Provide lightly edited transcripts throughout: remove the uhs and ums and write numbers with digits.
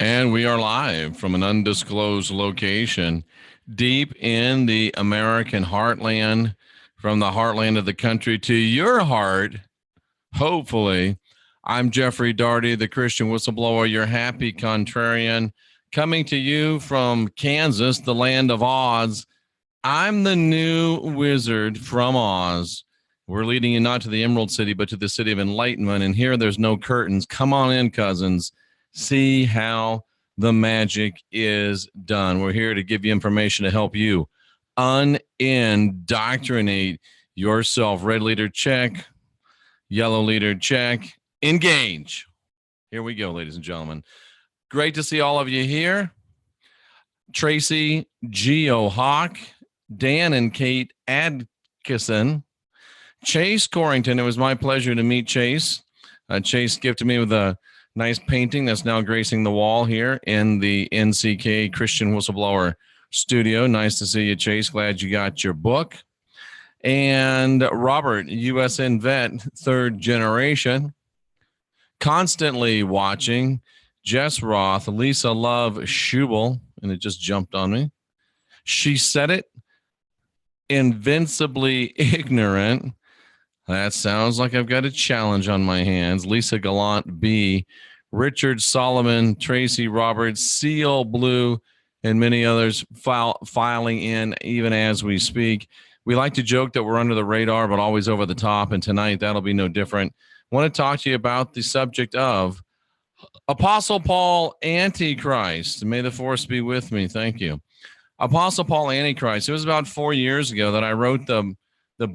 And we are live from an undisclosed location deep in the American heartland, from the heartland of the country to your heart, hopefully. I'm Jeffrey Daugherty, the Christian whistleblower, your happy contrarian, coming to you from Kansas, the land of Oz. I'm the new wizard from Oz. We're leading you not to the Emerald City, but to the city of enlightenment. And here there's no curtains. Come on in, cousins. See how the magic is done. We're here to give you information to help you unindoctrinate yourself. Red leader, check. Yellow leader, check. Engage. Here we go, ladies and gentlemen. Great to see all of you here. Tracy Geo Hawk, Dan and Kate Adkison, Chase Corrington. It was my pleasure to meet Chase. Chase gifted me with a nice painting that's now gracing the wall here in the NCK Christian Whistleblower studio. Nice to see you, Chase. Glad you got your book. And Robert, USN vet, third generation, constantly watching. Jess Roth, Lisa Love Schubel, and it just jumped on me. She said it. Invincibly ignorant. That sounds like I've got a challenge on my hands. Lisa Gallant B, Richard Solomon, Tracy Roberts, Seal Blue, and many others filing in even as we speak. We like to joke that we're under the radar, but always over the top. And tonight, that'll be no different. I want to talk to you about the subject of Apostle Paul, Antichrist. May the force be with me. Thank you. Apostle Paul, Antichrist. It was about 4 years ago that I wrote the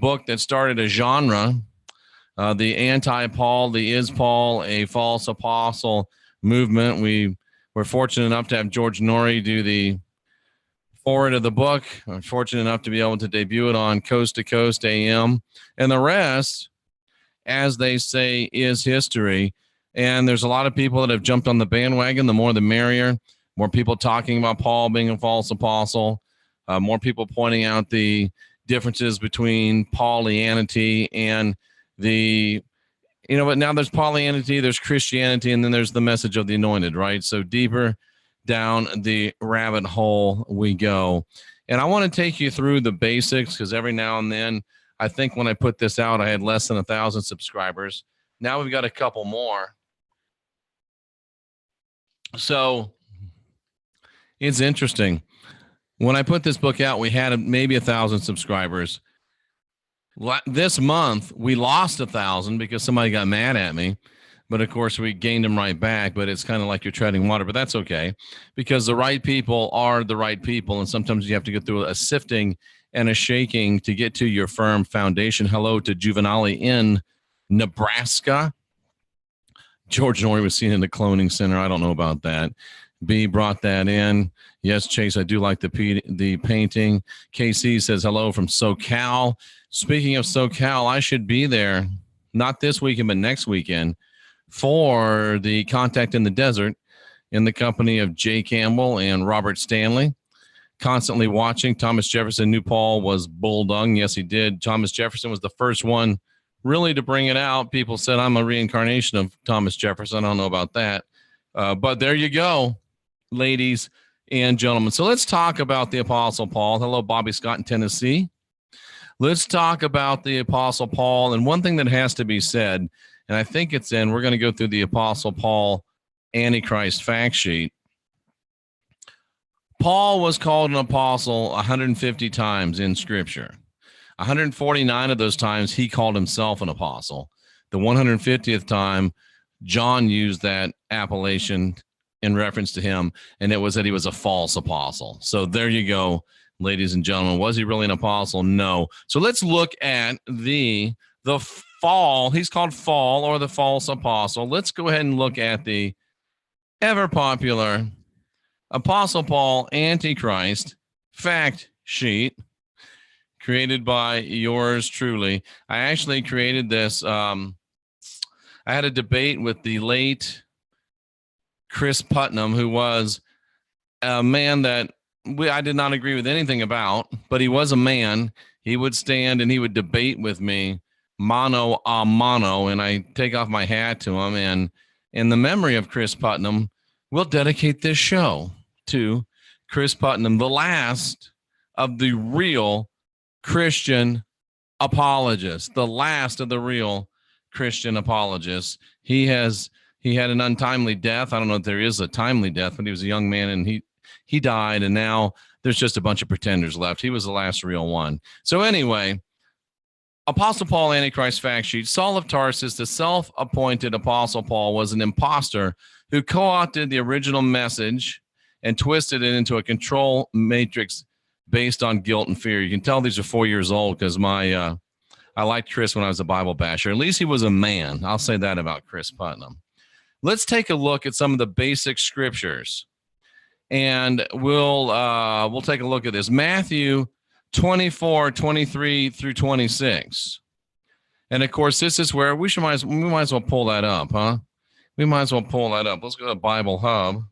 book that started a genre, the anti-Paul, the is Paul a false apostle movement. We were fortunate enough to have George Norrie do the forward of the book. I'm fortunate enough to be able to debut it on Coast to Coast AM. And the rest, as they say, is history. And there's a lot of people that have jumped on the bandwagon. The more the merrier. More people talking about Paul being a false apostle. More people pointing out the differences between Paulianity and but now there's Paulianity, there's Christianity, and then there's the message of the anointed, right? So deeper down the rabbit hole we go. And I want to take you through the basics, because every now and then, I think when I put this out, I had less than 1,000 subscribers. Now we've got a couple more. So it's interesting. When I put this book out, we had maybe 1,000 subscribers. This month, we lost 1,000 because somebody got mad at me. But of course, we gained them right back. But it's kind of like you're treading water. But that's okay, because the right people are the right people. And sometimes you have to go through a sifting and a shaking to get to your firm foundation. Hello to Juvenali in Nebraska. George Norrie was seen in the cloning center. I don't know about that. B brought that in. Yes, Chase, I do like the painting. KC says hello from SoCal. Speaking of SoCal, I should be there, not this weekend, but next weekend, for the Contact in the Desert in the company of Jay Campbell and Robert Stanley. Constantly watching. Thomas Jefferson knew Paul was bulldung. Yes, he did. Thomas Jefferson was the first one really to bring it out. People said I'm a reincarnation of Thomas Jefferson. I don't know about that. But there you go, ladies and gentlemen. So let's talk about the Apostle Paul. Hello, Bobby Scott in Tennessee. Let's talk about the Apostle Paul. And one thing that has to be said, and I think it's we're going to go through the Apostle Paul Antichrist fact sheet. Paul was called an apostle 150 times in Scripture. 149 of those times he called himself an apostle. The 150th time, John used that appellation in reference to him, and it was that he was a false apostle. So there you go, ladies and gentlemen. Was he really an apostle? No. So let's look at the fall. He's called Fall, or the false apostle. Let's go ahead and look at the ever popular Apostle Paul Antichrist fact sheet, created by yours truly. I actually created this. I had a debate with the late Chris Putnam, who was a man that I did not agree with anything about, but he was a man. He would stand and he would debate with me mano a mano, and I take off my hat to him. And in the memory of Chris Putnam, we'll dedicate this show to Chris Putnam, the last of the real Christian apologists, the last of the real Christian apologists. He had an untimely death. I don't know if there is a timely death, but he was a young man and he died, and now there's just a bunch of pretenders left. He was the last real one. So anyway, Apostle Paul, Antichrist fact sheet. Saul of Tarsus, the self-appointed Apostle Paul, was an imposter who co-opted the original message and twisted it into a control matrix based on guilt and fear. You can tell these are 4 years old because I liked Chris when I was a Bible basher. At least he was a man. I'll say that about Chris Putnam. Let's take a look at some of the basic scriptures, and we'll take a look at this. Matthew 24, 23 through 26. And of course, this is where we might as well pull that up, huh? We might as well pull that up. Let's go to Bible Hub,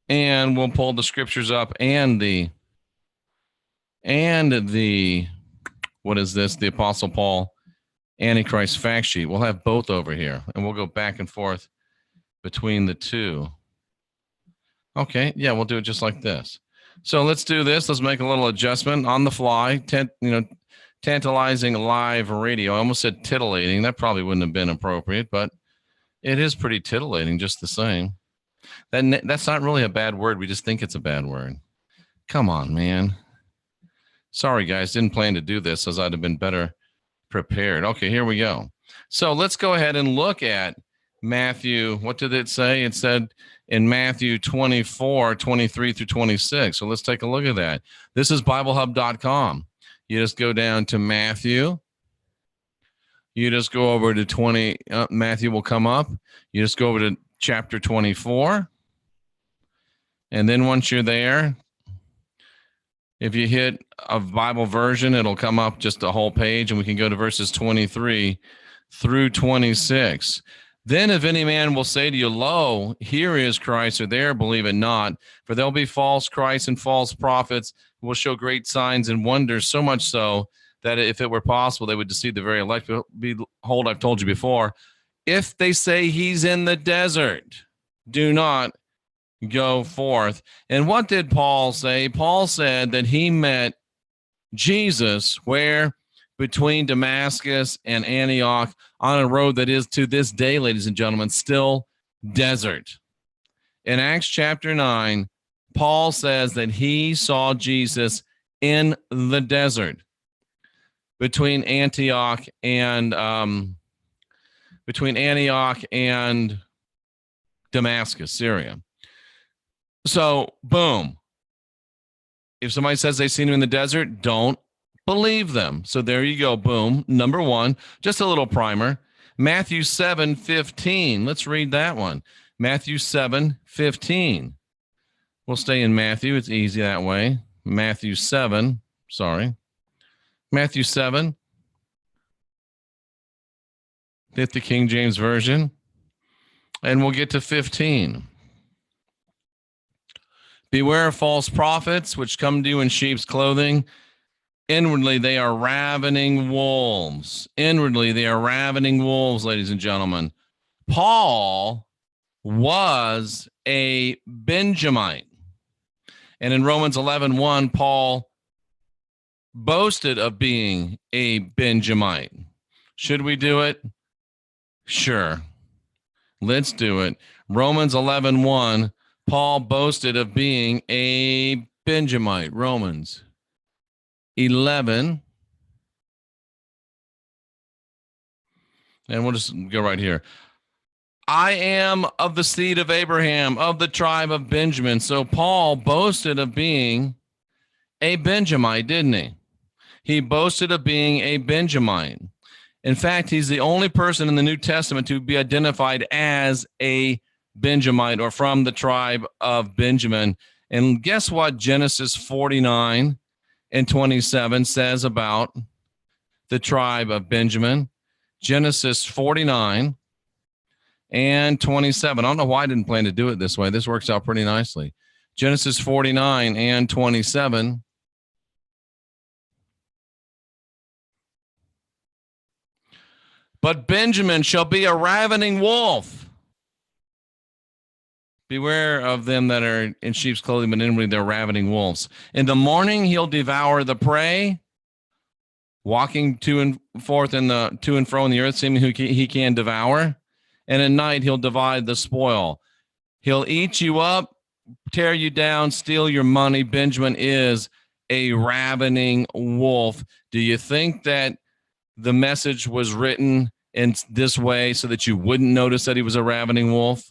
and we'll pull the scriptures up and the what is this? The Apostle Paul Antichrist fact sheet. We'll have both over here, and we'll go back and forth between the two. Okay, yeah, we'll do it just like this. So let's do this. Let's make a little adjustment on the fly. Tantalizing live radio. I almost said titillating. That probably wouldn't have been appropriate, but it is pretty titillating just the same. That's not really a bad word. We just think it's a bad word. Come on, man. Sorry, guys. Didn't plan to do this, as I'd have been better prepared. Okay, here we go. So let's go ahead and look at Matthew. What did it say? It said in Matthew 24, 23 through 26. So let's take a look at that. This is BibleHub.com. You just go down to Matthew. You just go over to 20. Matthew will come up. You just go over to chapter 24. And then once you're there, if you hit a Bible version, it'll come up just a whole page, and we can go to verses 23 through 26. Then if any man will say to you, lo, here is Christ, or there, believe it not. For there'll be false Christs and false prophets who will show great signs and wonders, so much so that if it were possible, they would deceive the very elect. Behold, I've told you before, if they say he's in the desert, do not go forth. And what did Paul say? Paul said that he met Jesus where? Between Damascus and Antioch, on a road that is to this day, ladies and gentlemen, still desert. In Acts chapter 9, Paul says that he saw Jesus in the desert between Antioch and Damascus, Syria. So, boom. If somebody says they've seen him in the desert, don't believe them. So there you go. Boom. Number one, just a little primer. Matthew 7:15. Let's read that one. Matthew 7:15. We'll stay in Matthew. It's easy that way. Matthew 7. Matthew 7. Hit the King James Version. And we'll get to 15. Beware of false prophets, which come to you in sheep's clothing. Inwardly, they are ravening wolves. Inwardly, they are ravening wolves, ladies and gentlemen. Paul was a Benjamite. And in Romans 11:1, Paul boasted of being a Benjamite. Should we do it? Sure. Let's do it. Romans 11:1, Paul boasted of being a Benjamite. Romans 11. And we'll just go right here. I am of the seed of Abraham, of the tribe of Benjamin. So Paul boasted of being a Benjamite, didn't he? He boasted of being a Benjamite. In fact, he's the only person in the New Testament to be identified as a Benjamite, or from the tribe of Benjamin. And guess what Genesis 49:27 says about the tribe of Benjamin? Genesis 49:27. I don't know why I didn't plan to do it this way. This works out pretty nicely. Genesis 49:27. But Benjamin shall be a ravening wolf Beware of them that are in sheep's clothing, but inwardly they're ravening wolves. In the morning he'll devour the prey, walking to and fro in the earth, seeming who he can devour. And at night he'll divide the spoil. He'll eat you up, tear you down, steal your money. Benjamin is a ravening wolf. Do you think that the message was written in this way so that you wouldn't notice that he was a ravening wolf?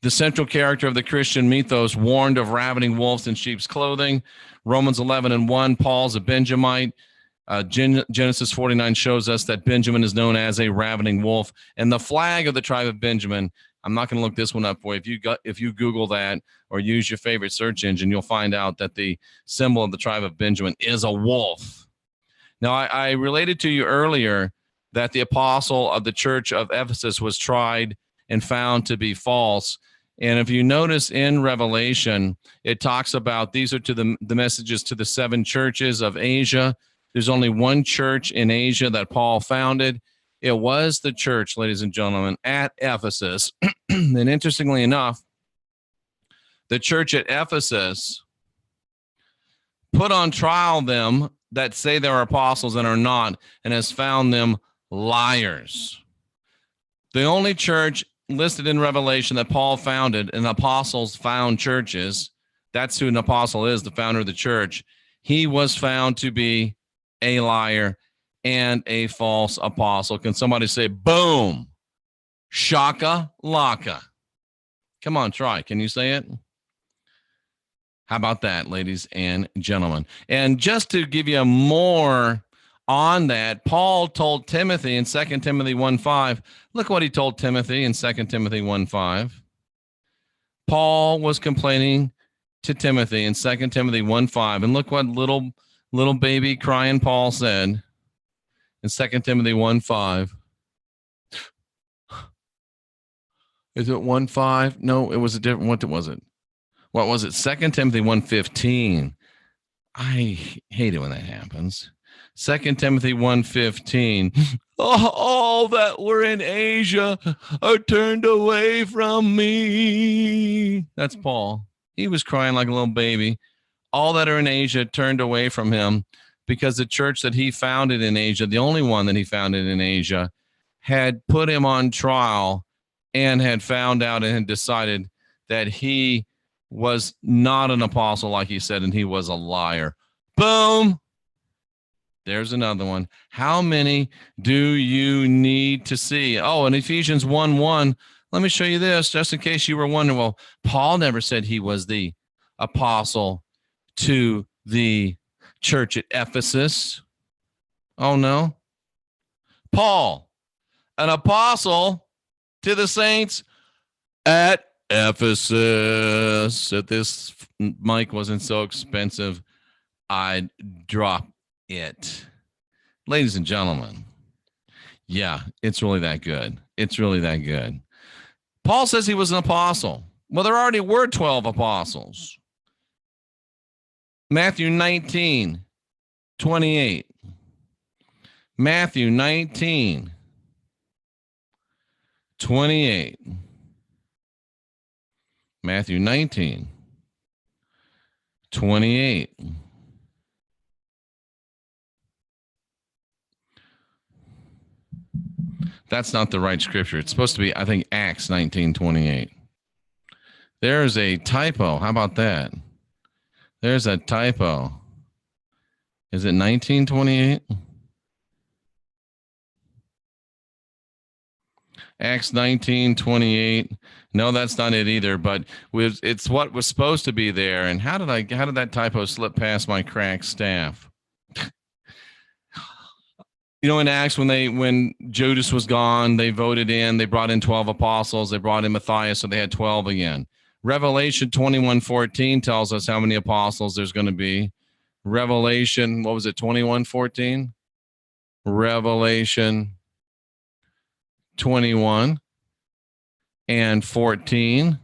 The central character of the Christian mythos warned of ravening wolves in sheep's clothing. Romans 11:1, Paul's a Benjamite. Genesis 49 shows us that Benjamin is known as a ravening wolf. And the flag of the tribe of Benjamin, I'm not going to look this one up for you. If you Google that or use your favorite search engine, you'll find out that the symbol of the tribe of Benjamin is a wolf. Now, I related to you earlier that the apostle of the church of Ephesus was tried and found to be false. And if you notice in Revelation, it talks about these are to the messages to the 7 churches of Asia. There's only one church in Asia that Paul founded. It was the church, ladies and gentlemen, at Ephesus. And interestingly enough, the church at Ephesus put on trial them that say they're apostles and are not, and has found them liars. The only church listed in Revelation that Paul founded, and apostles found churches. That's who an apostle is, the founder of the church. He was found to be a liar and a false apostle. Can somebody say, boom, shaka laka? Come on, try. Can you say it? How about that, ladies and gentlemen? And just to give you more on that, Paul told Timothy in 2 Timothy 1:5. Look what he told Timothy in 2 Timothy 1:5. Paul was complaining to Timothy in 2 Timothy 1:5. And look what little baby crying Paul said in 2 Timothy 1:5. Is it 1:5? No, it was a different. What was it? What was it? 2 Timothy 1:15. I hate it when that happens. 2 Timothy 1:15. All that were in Asia are turned away from me. That's Paul. He was crying like a little baby. All that are in Asia turned away from him because the church that he founded in Asia, the only one that he founded in Asia, had put him on trial and had found out and had decided that he was not an apostle, like he said, and he was a liar. Boom. There's another one. How many do you need to see? Oh, in Ephesians 1:1, let me show you this, just in case you were wondering. Well, Paul never said he was the apostle to the church at Ephesus. Oh, no. Paul, an apostle to the saints at Ephesus. If this mic wasn't so expensive, I'd drop it. Ladies and gentlemen, yeah, it's really that good. It's really that good. Paul says he was an apostle. Well, there already were 12 apostles. Matthew 19:28. Matthew 19:28. Matthew 19:28. That's not the right scripture. It's supposed to be, I think, Acts 19:28. There's a typo. How about that? There's a typo. Is it 19:28? Acts 19:28. No, that's not it either, but it's what was supposed to be there. And how did that typo slip past my cracked staff? You know, in Acts, when Judas was gone, they brought in 12 apostles. They brought in Matthias, so they had 12 again. Revelation 21:14 tells us how many apostles there's going to be. Revelation, what was it, 21:14? Revelation 21 and 14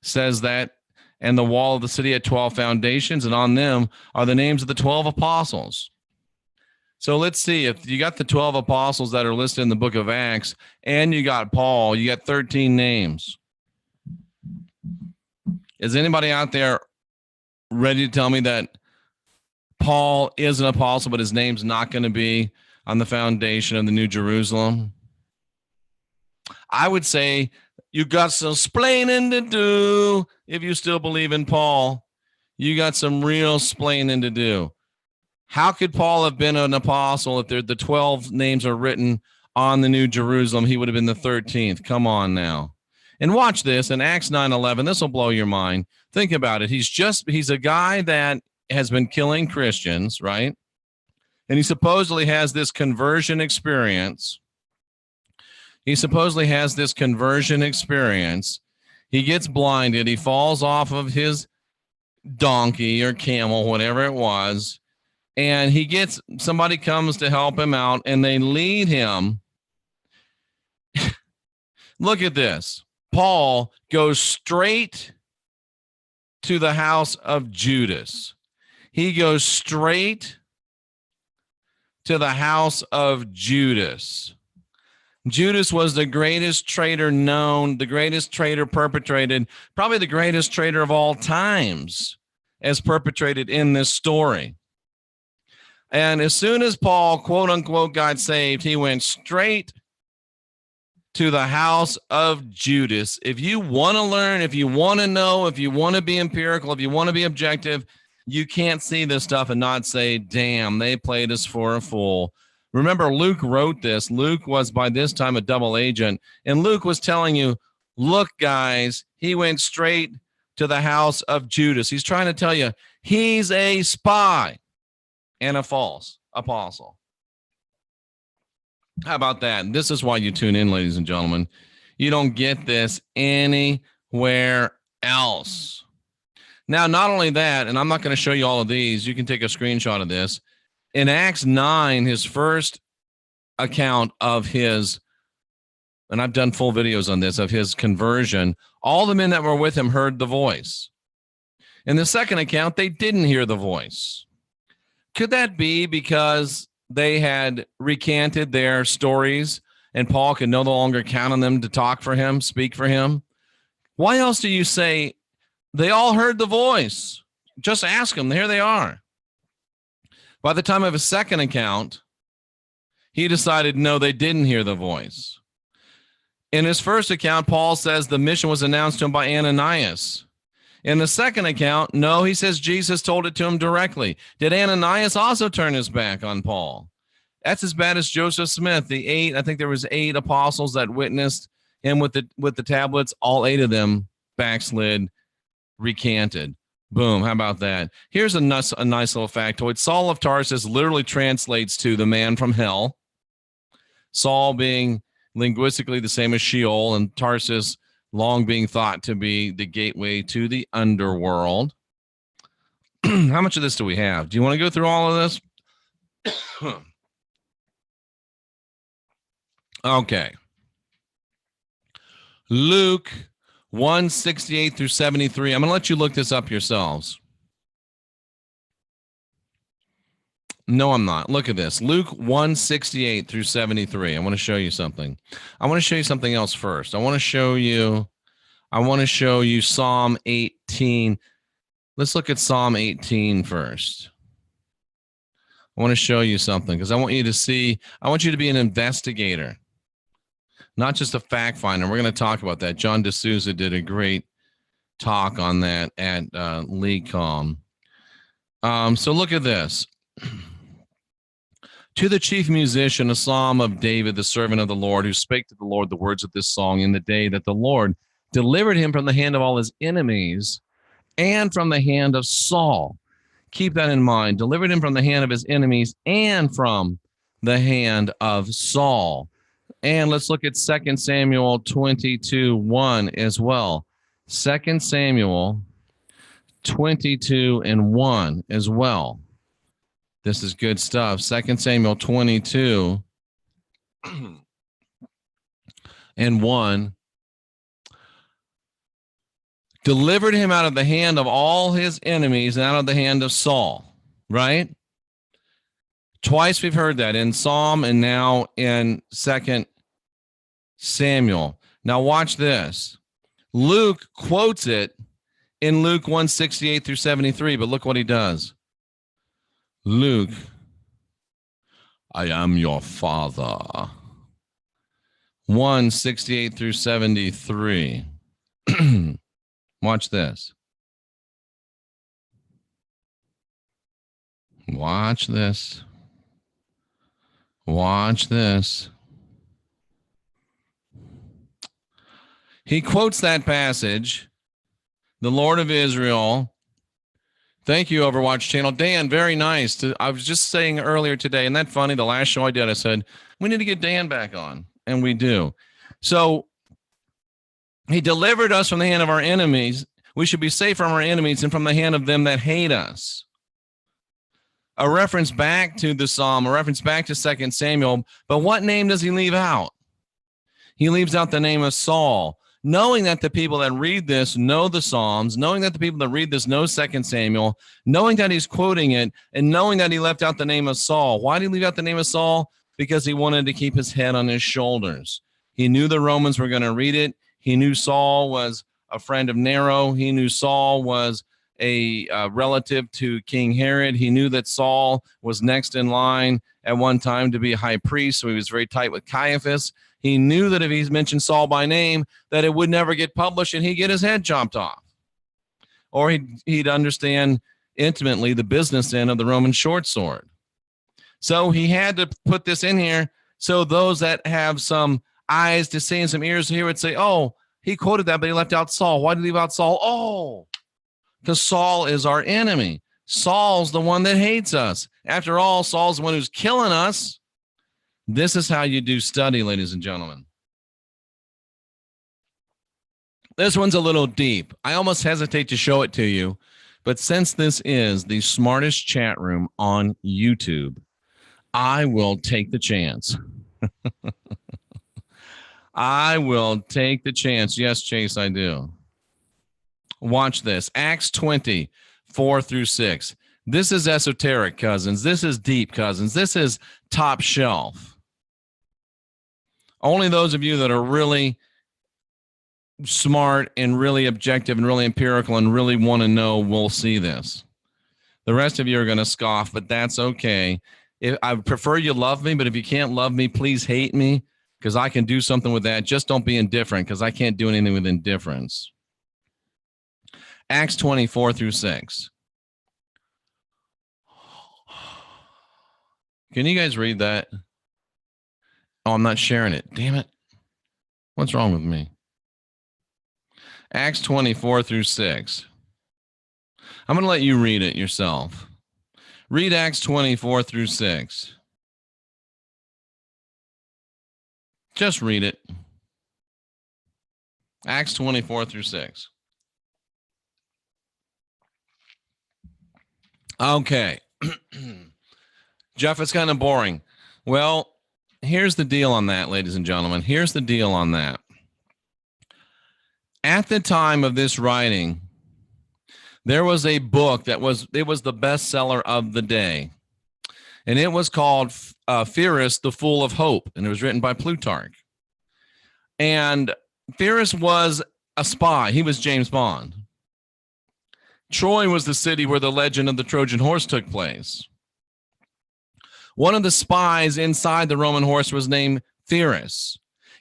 says that, and the wall of the city had 12 foundations, and on them are the names of the 12 apostles. So let's see, if you got the 12 apostles that are listed in the book of Acts and you got Paul, you got 13 names. Is anybody out there ready to tell me that Paul is an apostle, but his name's not going to be on the foundation of the New Jerusalem? I would say you got some splaining to do if you still believe in Paul. You got some real splaining to do. How could Paul have been an apostle if the 12 names are written on the New Jerusalem? He would have been the 13th. Come on now. And watch this in Acts 9:11. This will blow your mind. Think about it. He's a guy that has been killing Christians, right? And he supposedly has this conversion experience. He gets blinded. He falls off of his donkey or camel, whatever it was. And somebody comes to help him out and they lead him. Look at this. Paul goes straight to the house of Judas. He goes straight to the house of Judas. Judas was the greatest traitor known, the greatest traitor perpetrated, probably the greatest traitor of all times as perpetrated in this story. And as soon as Paul, quote unquote, got saved, he went straight to the house of Judas. If you want to learn, if you want to know, if you want to be empirical, if you want to be objective, you can't see this stuff and not say, damn, they played us for a fool. Remember, Luke wrote this. Luke was by this time a double agent. And Luke was telling you, look, guys, he went straight to the house of Judas. He's trying to tell you he's a spy and a false apostle. How about that? This is why you tune in, ladies and gentlemen. You don't get this anywhere else. Now, not only that, and I'm not going to show you all of these. You can take a screenshot of this. In Acts 9, his first account of his, and I've done full videos on this, of his conversion, all the men that were with him heard the voice. In the second account, they didn't hear the voice. Could that be because they had recanted their stories and Paul could no longer count on them to talk for him, speak for him? Why else do you say they all heard the voice? Just ask them. Here they are. By the time of his second account, he decided, no, they didn't hear the voice. In his first account, Paul says the mission was announced to him by Ananias. In the second account, no, he says Jesus told it to him directly. Did Ananias also turn his back on Paul? That's as bad as Joseph Smith. I think there was 8 apostles that witnessed him with the tablets. All 8 of them backslid, recanted. Boom. How about that? Here's a nice little factoid. Saul of Tarsus literally translates to the man from hell. Saul being linguistically the same as Sheol, and Tarsus long being thought to be the gateway to the underworld. How much of this do we have? Do you want to go through all of this? Okay. Luke 1:68 through 73. I'm going to let you look this up yourselves. No, I'm not. Look at this. Luke 1:68 through 73. I want to show you something. I want to show you something else first. I want to show you Psalm 18. Let's look at Psalm 18 first. I want to show you something because I want you to be an investigator, not just a fact finder. We're going to talk about that. John D'Souza did a great talk on that at LeeCom. So look at this. To the chief musician, a psalm of David, the servant of the Lord, who spake to the Lord the words of this song in the day that the Lord delivered him from the hand of all his enemies and from the hand of Saul. Keep that in mind. Delivered him from the hand of his enemies and from the hand of Saul. And let's look at 2 Samuel 22:1 as well. 2 Samuel 22:1 as well. This is good stuff. 2 Samuel 22:1. Delivered him out of the hand of all his enemies and out of the hand of Saul, right? Twice we've heard that in Psalm and now in 2 Samuel. Now watch this. Luke quotes it in Luke 1:68 through 73, but look what he does. Luke, I am your father. 1:68 through 73. Watch this. Watch this. Watch this. He quotes that passage, the Lord of Israel. Thank you, Overwatch channel. Dan, very nice. I was just saying earlier today, isn't that funny? The last show I did, I said, we need to get Dan back on. And we do. So he delivered us from the hand of our enemies. We should be safe from our enemies and from the hand of them that hate us. A reference back to the Psalm, a reference back to 2 Samuel. But what name does he leave out? He leaves out the name of Saul. Knowing that the people that read this know the Psalms, knowing that the people that read this know 2 Samuel, knowing that he's quoting it, and knowing that he left out the name of Saul. Why did he leave out the name of Saul? Because he wanted to keep his head on his shoulders. He knew the Romans were going to read it. He knew Saul was a friend of Nero. He knew Saul was a relative to King Herod. He knew that Saul was next in line at one time to be a high priest, so he was very tight with Caiaphas. He knew that if he mentioned Saul by name, that it would never get published and he'd get his head chopped off. Or he'd understand intimately the business end of the Roman short sword. So he had to put this in here so those that have some eyes to see and some ears to hear would say, oh, he quoted that, but he left out Saul. Why did he leave out Saul? Oh, because Saul is our enemy. Saul's the one that hates us. After all, Saul's the one who's killing us. This is how you do study, ladies and gentlemen. This one's a little deep. I almost hesitate to show it to you, but since this is the smartest chat room on YouTube, I will take the chance. I will take the chance. Yes, Chase, I do. Watch this. Acts 20, 4 through 6. This is esoteric, cousins. This is deep, cousins. This is top shelf. Only those of you that are really smart and really objective and really empirical and really want to know will see this. The rest of you are going to scoff, but that's okay. I prefer you love me, but if you can't love me, please hate me because I can do something with that. Just don't be indifferent because I can't do anything with indifference. Acts 24 through 6. Can you guys read that? Oh, I'm not sharing it. Damn it. What's wrong with me? Acts 24 through 6. I'm going to let you read it yourself. Read Acts 24 through 6. Just read it. Acts 24 through 6. Okay. Jeff, it's kind of boring. Well, here's the deal on that, ladies and gentlemen. Here's the deal on that. At the time of this writing, there was a book that was the bestseller of the day. And it was called Pyrrhus, the Fool of Hope. And it was written by Plutarch. And Pyrrhus was a spy. He was James Bond. Troy was the city where the legend of the Trojan horse took place. One of the spies inside the Roman horse was named Pyrrhus.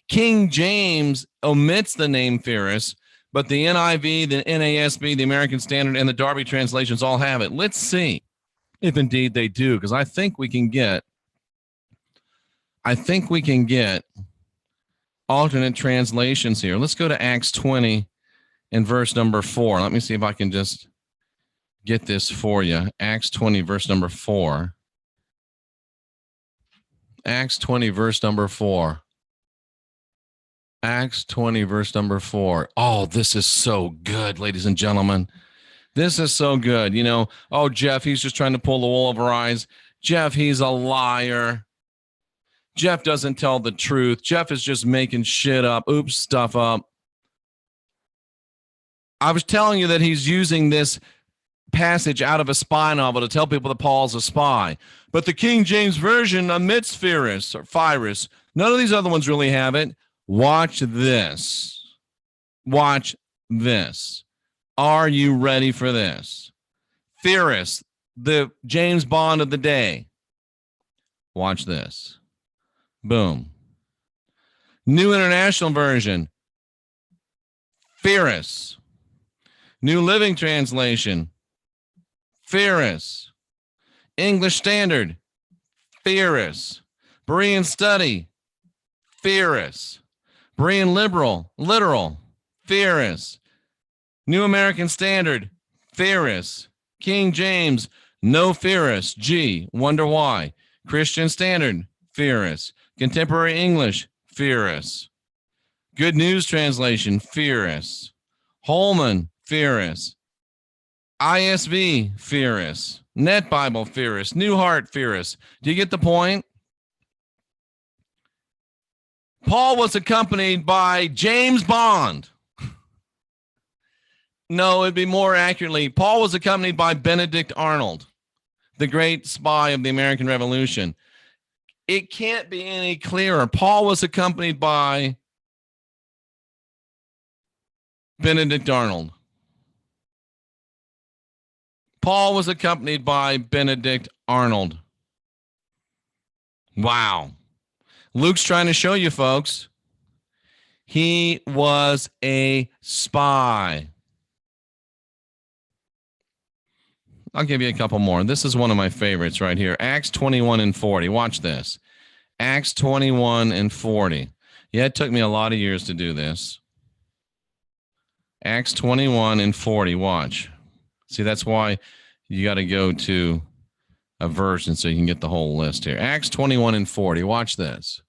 King James omits the name Pyrrhus, but the NIV, the NASB, the American Standard, and the Darby translations all have it. Let's see if indeed they do, because I think we can get alternate translations here. Let's go to Acts 20 and verse number 4. Let me see if I can just get this for you. Acts 20, verse number 4. Acts 20, verse number 4. Acts 20, verse number 4. Oh, this is so good, ladies and gentlemen. This is so good. You know, oh, Jeff, he's just trying to pull the wool over our eyes. Jeff, he's a liar. Jeff doesn't tell the truth. Jeff is just making shit up, stuff up. I was telling you that he's using this passage out of a spy novel to tell people that Paul's a spy. But the King James Version omits Pyrrhus or Pyrrhus. None of these other ones really have it. Watch this. Watch this. Are you ready for this? Pyrrhus, the James Bond of the day. Watch this. Boom. New International Version. Pyrrhus. New Living Translation. Pyrrhus. English Standard. Pyrrhus. Berean Study. Pyrrhus. Berean Literal. Pyrrhus. New American Standard. Pyrrhus. King James. No Pyrrhus. G. Wonder why. Christian Standard. Pyrrhus. Contemporary English. Pyrrhus. Good News Translation. Pyrrhus. Holman. Pyrrhus. ISV. Pyrrhus. Net Bible. Pyrrhus. New Heart. Pyrrhus. Do you get the point? Paul was accompanied by James Bond. No, it'd be more accurately, Paul was accompanied by Benedict Arnold, the great spy of the American Revolution. It can't be any clearer. Paul was accompanied by Benedict Arnold. Paul was accompanied by Benedict Arnold. Wow. Luke's trying to show you, folks. He was a spy. I'll give you a couple more. This is one of my favorites right here. Acts 21 and 40. Watch this. Acts 21 and 40. Yeah, it took me a lot of years to do this. Acts 21 and 40. Watch. See, that's why you got to go to a version so you can get the whole list here. Acts 21 and 40. Watch this.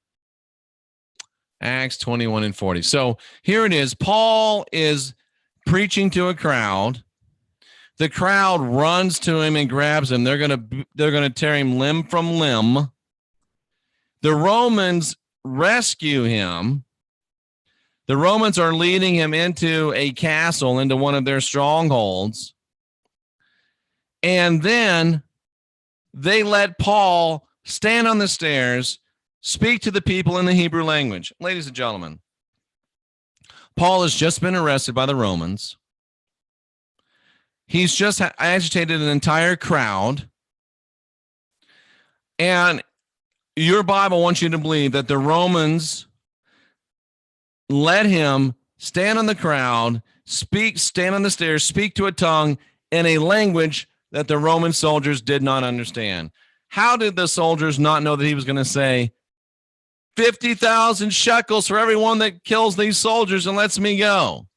Acts 21 and 40. So here it is. Paul is preaching to a crowd. The crowd runs to him and grabs him. They're gonna tear him limb from limb. The Romans rescue him. The Romans are leading him into a castle, into one of their strongholds. And then they let Paul stand on the stairs, speak to the people in the Hebrew language. Ladies and gentlemen, Paul has just been arrested by the Romans. He's just agitated an entire crowd. And your Bible wants you to believe that the Romans let him stand on the crowd, stand on the stairs, speak to a tongue in a language that the Roman soldiers did not understand. How did the soldiers not know that he was going to say 50,000 shekels for everyone that kills these soldiers and lets me go?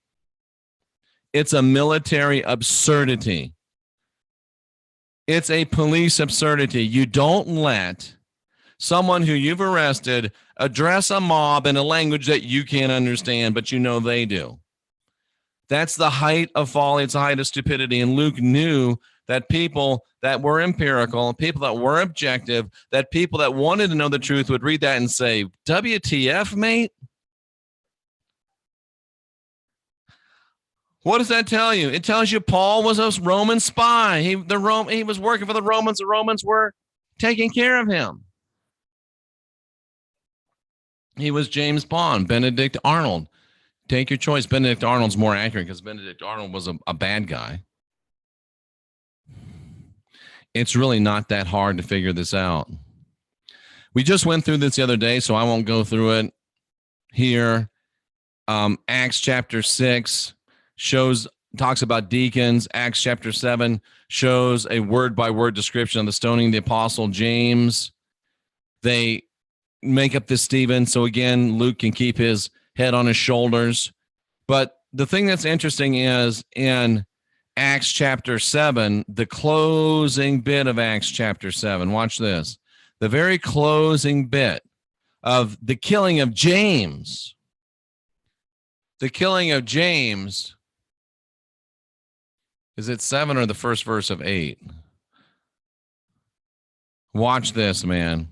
It's a military absurdity. It's a police absurdity. You don't let someone who you've arrested address a mob in a language that you can't understand, but you know they do. That's the height of folly. It's the height of stupidity. And Luke knew that people that were empirical, people that were objective, that people that wanted to know the truth would read that and say, WTF, mate? What does that tell you? It tells you Paul was a Roman spy. He was working for the Romans. The Romans were taking care of him. He was James Bond, Benedict Arnold. Take your choice. Benedict Arnold's more accurate because Benedict Arnold was a bad guy. It's really not that hard to figure this out. We just went through this the other day, so I won't go through it here. Acts chapter 6 talks about deacons. Acts chapter 7 shows a word-by-word description of the stoning of the apostle James. They make up this Stephen, so again, Luke can keep his head on his shoulders. But the thing that's interesting is in Acts chapter 7, the closing bit of Acts chapter 7. Watch this. The very closing bit of the killing of James. The killing of James. Is it 7 or the first verse of 8? Watch this, man.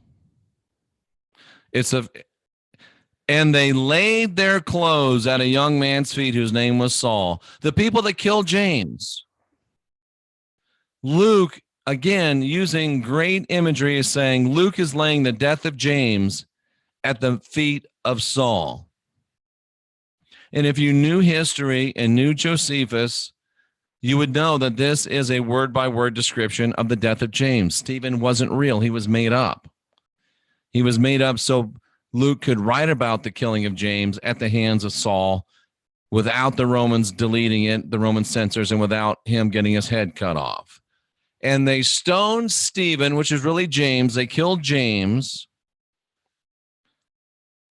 And they laid their clothes at a young man's feet whose name was Saul. The people that killed James. Luke, again, using great imagery, is saying Luke is laying the death of James at the feet of Saul. And if you knew history and knew Josephus, you would know that this is a word-by-word description of the death of James. Stephen wasn't real. He was made up. He was made up so Luke could write about the killing of James at the hands of Saul without the Romans deleting it, the Roman censors, and without him getting his head cut off. And they stoned Stephen, which is really James. They killed James.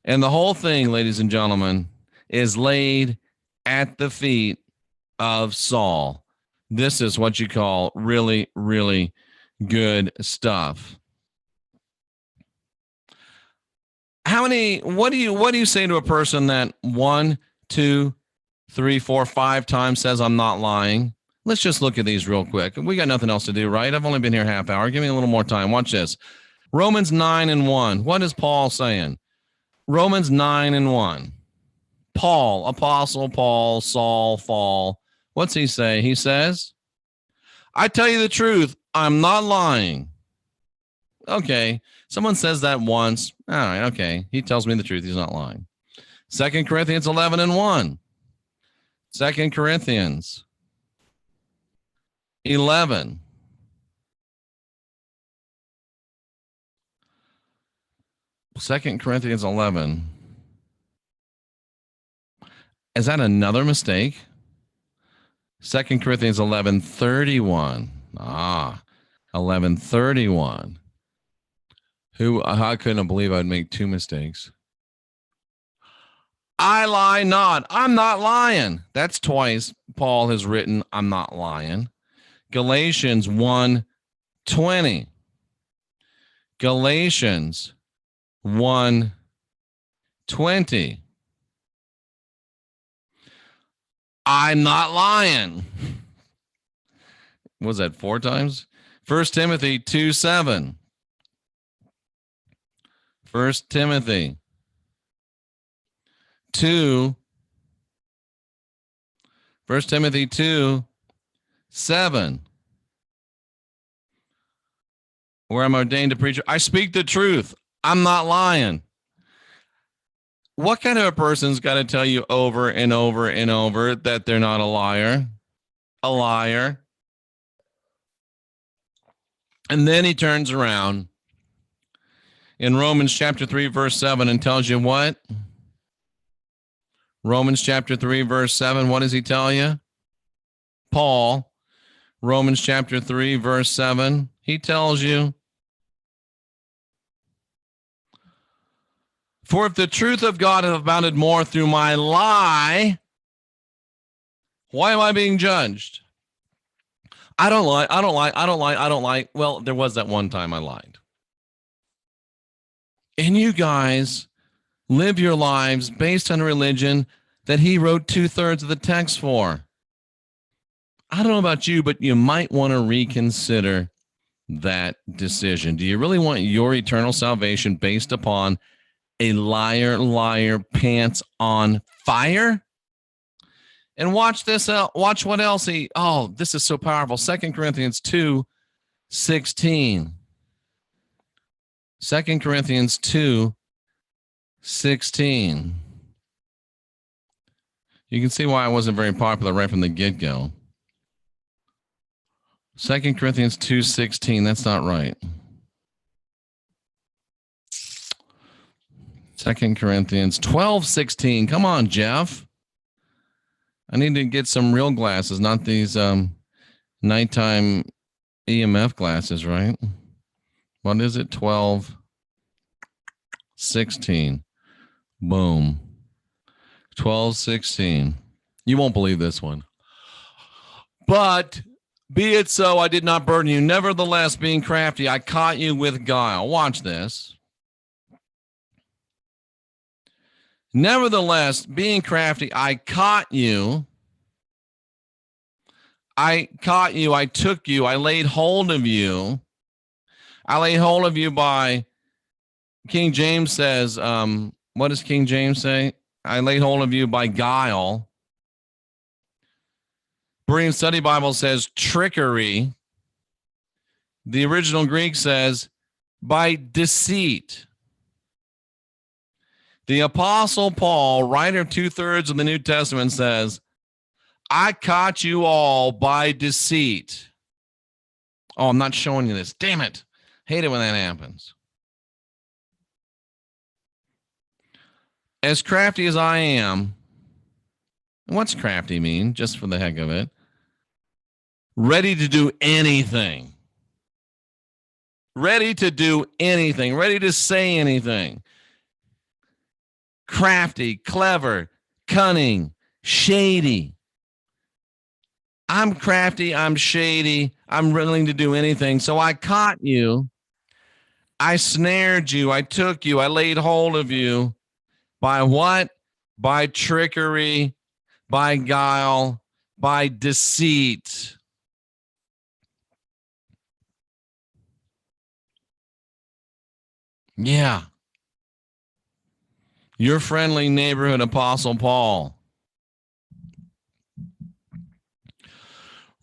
And the whole thing, ladies and gentlemen, is laid at the feet of Saul. This is what you call really, really good stuff. What do you say to a person that 1, 2, 3, 4, 5 times says I'm not lying? Let's just look at these real quick. We got nothing else to do, right? I've only been here half hour. Give me a little more time. Watch this. Romans 9:1. What is Paul saying? Romans 9:1. Paul, Apostle Paul, Saul, fall. What's he say? He says, I tell you the truth, I'm not lying. Okay. Someone says that once. All right. Okay. He tells me the truth. He's not lying. 2 Corinthians 11:1. 2 Corinthians 11. Second Corinthians 11. Is that another mistake? 2 Corinthians 11:31. 11:31. I couldn't believe I'd make 2 mistakes. I lie not. I'm not lying. That's twice Paul has written, I'm not lying. Galatians 1:20. Galatians 1:20. I'm not lying. What was that, 4 times? 1 Timothy 2:7. 1 Timothy 2. 1 Timothy 2:7. Where I'm ordained to preach. I speak the truth. I'm not lying. What kind of a person's got to tell you over and over and over that they're not a liar? A liar. And then he turns around in Romans chapter 3, verse 7 and tells you what? Romans chapter 3, verse 7, what does he tell you? Paul, Romans chapter 3, verse 7, he tells you, for if the truth of God hath abounded more through my lie, why am I being judged? I don't lie. Well, there was that one time I lied. And you guys live your lives based on a religion that he wrote 2/3 of the text for. I don't know about you, but you might want to reconsider that decision. Do you really want your eternal salvation based upon a liar, pants on fire? And watch this out. Watch what else this is so powerful. 2 Corinthians 2:16. 2 Corinthians 2:16. You can see why I wasn't very popular right from the get-go. 2 Corinthians 2:16. That's not right. 2 Corinthians 12:16. Come on, Jeff. I need to get some real glasses, not these nighttime EMF glasses, right? What is it? 12:16. Boom. 12:16. You won't believe this one. But be it so, I did not burden you. Nevertheless, being crafty, I caught you with guile. Watch this. Nevertheless, being crafty, I caught you. I took you, I laid hold of you. I laid hold of you by, King James says, what does King James say? I laid hold of you by guile. Berean Study Bible says trickery. The original Greek says by deceit. The Apostle Paul, writer of 2/3 of the New Testament, says, I caught you all by deceit. Oh, I'm not showing you this. Damn it. Hate it when that happens. As crafty as I am, what's crafty mean? Just for the heck of it. Ready to do anything. Ready to do anything. Ready to say anything. Crafty, clever, cunning, shady. I'm crafty, I'm shady, I'm willing to do anything. So I caught you. I snared you. I took you. I laid hold of you. By what? By trickery, by guile, by deceit. Yeah. Your friendly neighborhood Apostle Paul.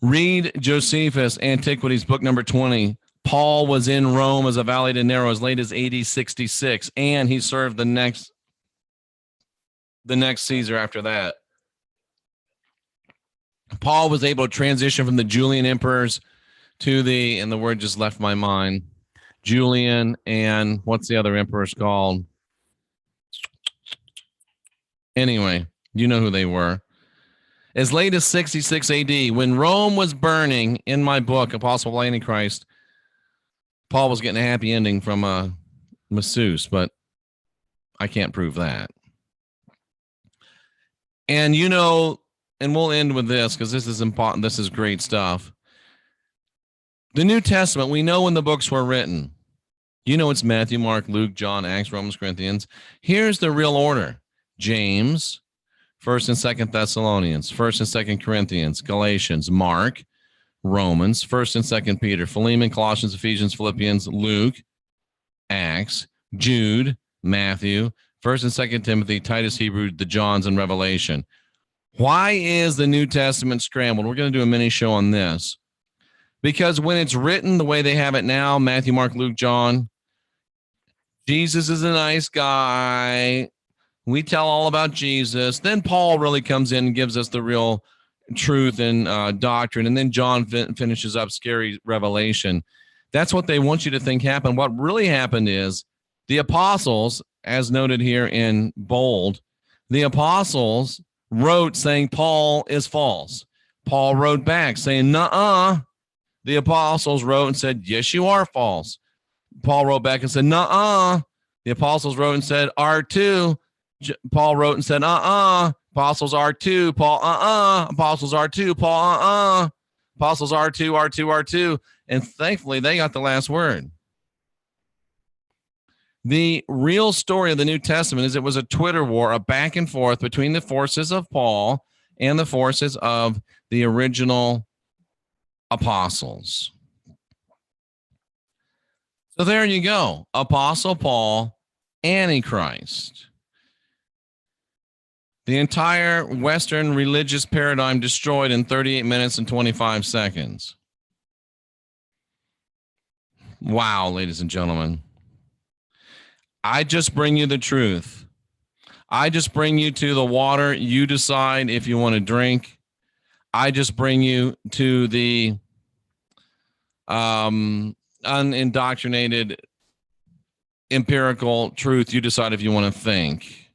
Read Josephus, Antiquities, book number 20. Paul was in Rome as a valet de Nero as late as AD 66, and he served the next Caesar after that. Paul was able to transition from the Julian emperors to and the word just left my mind, Julian, and what's the other emperors called? Anyway, you know who they were. As late as 66 AD, when Rome was burning, in my book, Apostle of Antichrist, Paul was getting a happy ending from a masseuse, but I can't prove that. And you know, and we'll end with this because this is important. This is great stuff. The New Testament, we know when the books were written. You know it's Matthew, Mark, Luke, John, Acts, Romans, Corinthians. Here's the real order. James, 1st and 2nd Thessalonians, 1st and 2nd Corinthians, Galatians, Mark, Romans, 1st and 2nd Peter, Philemon, Colossians, Ephesians, Philippians, Luke, Acts, Jude, Matthew, 1st and 2nd Timothy, Titus, Hebrew, the Johns, and Revelation. Why is the New Testament scrambled? We're going to do a mini show on this. Because when it's written the way they have it now, Matthew, Mark, Luke, John, Jesus is a nice guy. We tell all about Jesus. Then Paul really comes in and gives us the real truth and doctrine. And then John finishes up scary revelation. That's what they want you to think happened. What really happened is the apostles, as noted here in bold, the apostles wrote saying Paul is false. Paul wrote back saying, nuh-uh. The apostles wrote and said, yes, you are false. Paul wrote back and said, nuh-uh. The apostles wrote and said, R2. Paul wrote and said, apostles R2, Paul, apostles R2, Paul, apostles R2, R2, R2. And thankfully, they got the last word. The real story of the New Testament is it was a Twitter war, a back and forth between the forces of Paul and the forces of the original apostles. So there you go. Apostle Paul, Antichrist. The entire Western religious paradigm destroyed in 38 minutes and 25 seconds. Wow, ladies and gentlemen. I just bring you the truth. I just bring you to the water. You decide if you want to drink. I just bring you to the unindoctrinated empirical truth. You decide if you want to think.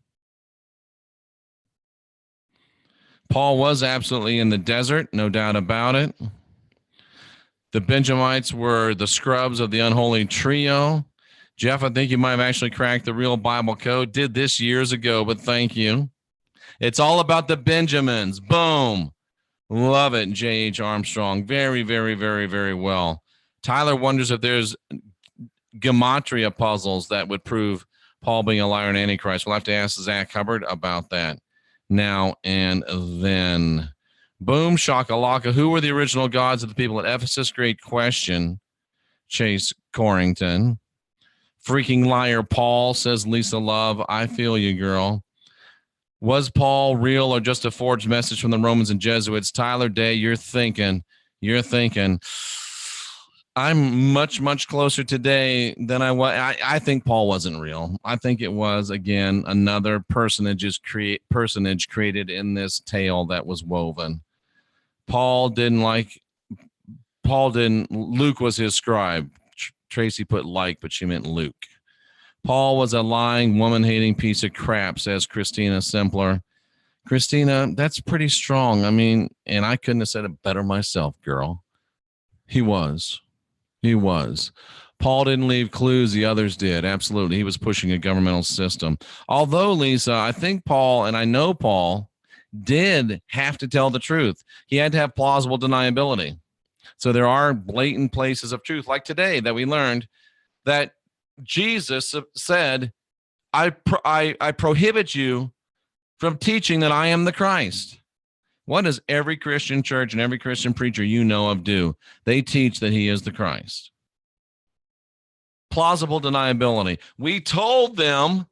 Paul was absolutely in the desert, no doubt about it. The Benjamites were the scrubs of the unholy trio. Jeff, I think you might have actually cracked the real Bible code. Did this years ago, but thank you. It's all about the Benjamins. Boom. Love it, J.H. Armstrong. Very, very, very, very well. Tyler wonders if there's gematria puzzles that would prove Paul being a liar and Antichrist. We'll have to ask Zach Hubbard about that now and then. Boom, shakalaka. Who were the original gods of the people at Ephesus? Great question, Chase Corrington. Freaking liar, Paul, says Lisa Love. I feel you, girl. Was Paul real or just a forged message from the Romans and Jesuits? Tyler Day, you're thinking. I'm much, much closer today than I was. I think Paul wasn't real. I think it was, again, another personage created in this tale that was woven. Luke was his scribe. Tracy put like, but she meant Luke. Paul was a lying, woman-hating piece of crap, says Christina Simpler. Christina, that's pretty strong. I mean, and I couldn't have said it better myself, girl. He was. Paul didn't leave clues, the others did. Absolutely. He was pushing a governmental system. Although, Lisa, I think Paul, and I know Paul, did have to tell the truth. He had to have plausible deniability. So there are blatant places of truth, like today that we learned that Jesus said, I prohibit you from teaching that I am the Christ. What does every Christian church and every Christian preacher you know of do? They teach that he is the Christ. Plausible deniability. We told them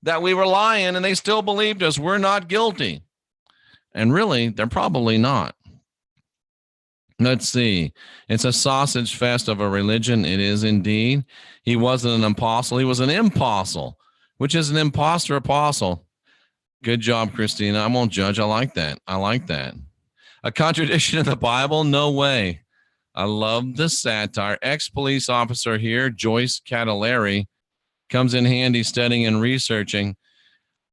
that we were lying and they still believed us. We're not guilty. And really, they're probably not. Let's see. It's a sausage fest of a religion. It is indeed. He wasn't an apostle. He was an impostle, which is an imposter apostle. Good job, Christina. I won't judge. I like that. A contradiction in the Bible? No way. I love the satire. Ex-police officer here, Joyce Catalari, comes in handy studying and researching.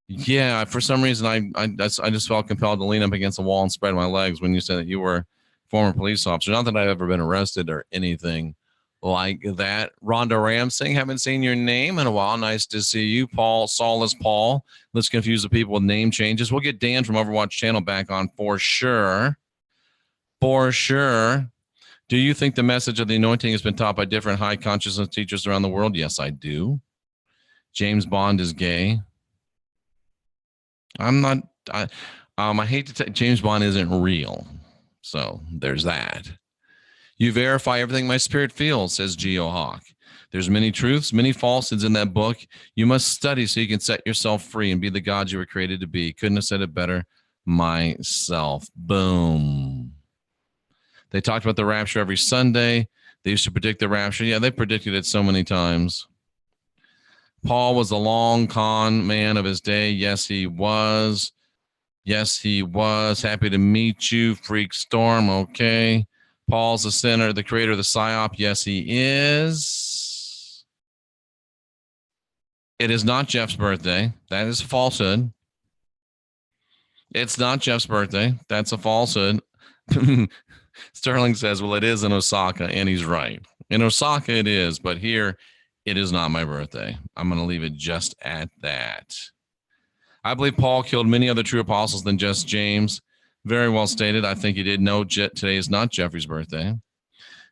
Yeah, for some reason, I just felt compelled to lean up against the wall and spread my legs when you said that you were a former police officer. Not that I've ever been arrested or anything like that. Rhonda Ramsing, haven't seen your name in a while. Nice to see you. Paul, Saul is Paul. Let's confuse the people with name changes. We'll get Dan from Overwatch Channel back on for sure. For sure. Do you think the message of the anointing has been taught by different high consciousness teachers around the world? Yes, I do. James Bond is gay. I'm not. I hate to say James Bond isn't real. So there's that. You verify everything my spirit feels, says Geo Hawk. There's many truths, many falsehoods in that book. You must study so you can set yourself free and be the God you were created to be. Couldn't have said it better myself. Boom. They talked about the rapture every Sunday. They used to predict the rapture. Yeah, they predicted it so many times. Paul was a long con man of his day. Yes, he was. Happy to meet you, Freak Storm. Okay. Paul's the sinner, the creator of the PSYOP. Yes, he is. It is not Jeff's birthday. That is a falsehood. It's not Jeff's birthday. That's a falsehood. Sterling says, well, it is in Osaka, and he's right. In Osaka, it is, but here, it is not my birthday. I'm going to leave it just at that. I believe Paul killed many other true apostles than just James. Very well stated. I think he did know today is not Jeffrey's birthday.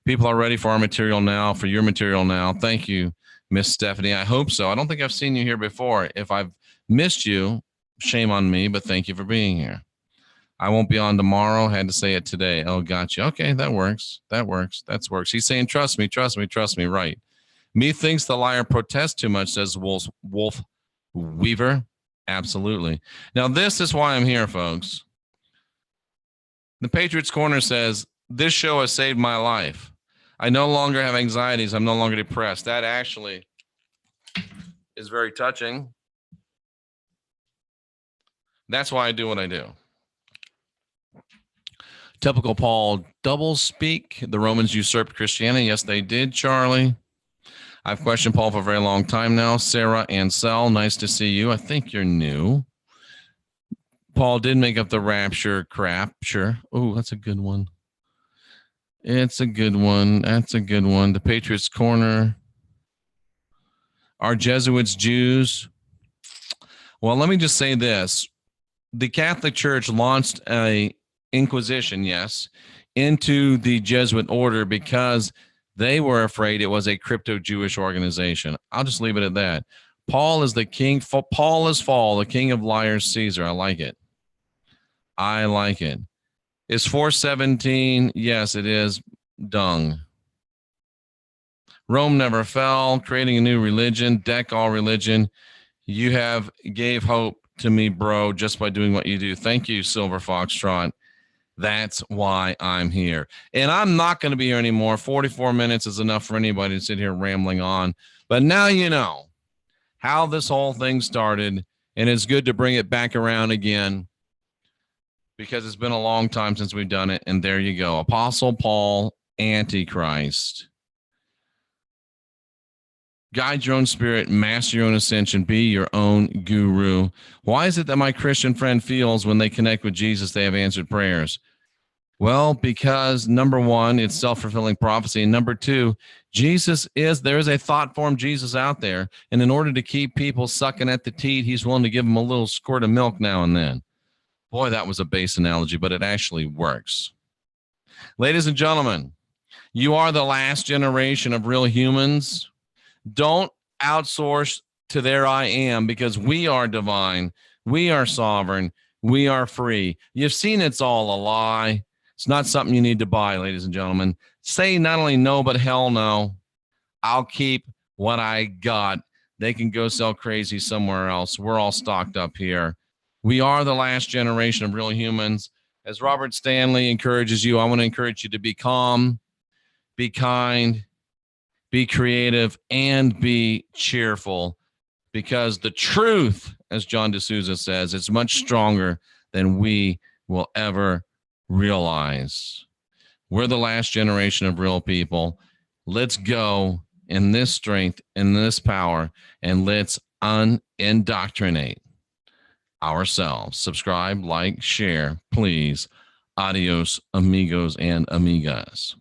People are ready for our material now, for your material now. Thank you, Miss Stephanie. I hope so. I don't think I've seen you here before. If I've missed you, shame on me, but thank you for being here. I won't be on tomorrow. Had to say it today. Oh, gotcha. Okay, that works. That works. He's saying, trust me. Right. Methinks the liar protests too much, says Wolf Weaver. Absolutely. Now, this is why I'm here, folks. The Patriots Corner says, this show has saved my life. I no longer have anxieties. I'm no longer depressed. That actually is very touching. That's why I do what I do. Typical Paul double speak. The Romans usurped Christianity. Yes, they did, Charlie. I've questioned Paul for a very long time now. Sarah Ansel, nice to see you. I think you're new. Paul did make up the rapture crap. Sure. Oh, that's a good one. It's a good one. That's a good one. The Patriots Corner. Are Jesuits Jews? Well, let me just say this. The Catholic Church launched a Inquisition, yes, into the Jesuit order because they were afraid it was a crypto-Jewish organization. I'll just leave it at that. Paul is the king. Paul is fall, the king of liars, Caesar. I like it. Is 417? Yes, it is. Dung. Rome never fell. Creating a new religion. Deck all religion. You gave hope to me, bro, just by doing what you do. Thank you, Silver Foxtrot. That's why I'm here. And I'm not going to be here anymore. 44 minutes is enough for anybody to sit here rambling on. But now you know how this whole thing started. And it's good to bring it back around again because it's been a long time since we've done it. And there you go. Apostle Paul, Antichrist. Guide your own spirit, master your own ascension, be your own guru. Why is it that my Christian friend feels when they connect with Jesus, they have answered prayers? Well, because number one, it's self-fulfilling prophecy. And number two, there is a thought form Jesus out there. And in order to keep people sucking at the teat, he's willing to give them a little squirt of milk now and then. Boy, that was a base analogy, but it actually works. Ladies and gentlemen, you are the last generation of real humans. Don't outsource to their I am, because we are divine. We are sovereign. We are free. You've seen it's all a lie. It's not something you need to buy, ladies and gentlemen. Say not only no, but hell no. I'll keep what I got. They can go sell crazy somewhere else. We're all stocked up here. We are the last generation of real humans. As Robert Stanley encourages you, I want to encourage you to be calm, be kind, be creative, and be cheerful, because the truth, as John D'Souza says, is much stronger than we will ever realize. We're the last generation of real people. Let's go in this strength, in this power, and let's unindoctrinate ourselves. Subscribe, like, share, please. Adios, amigos and amigas.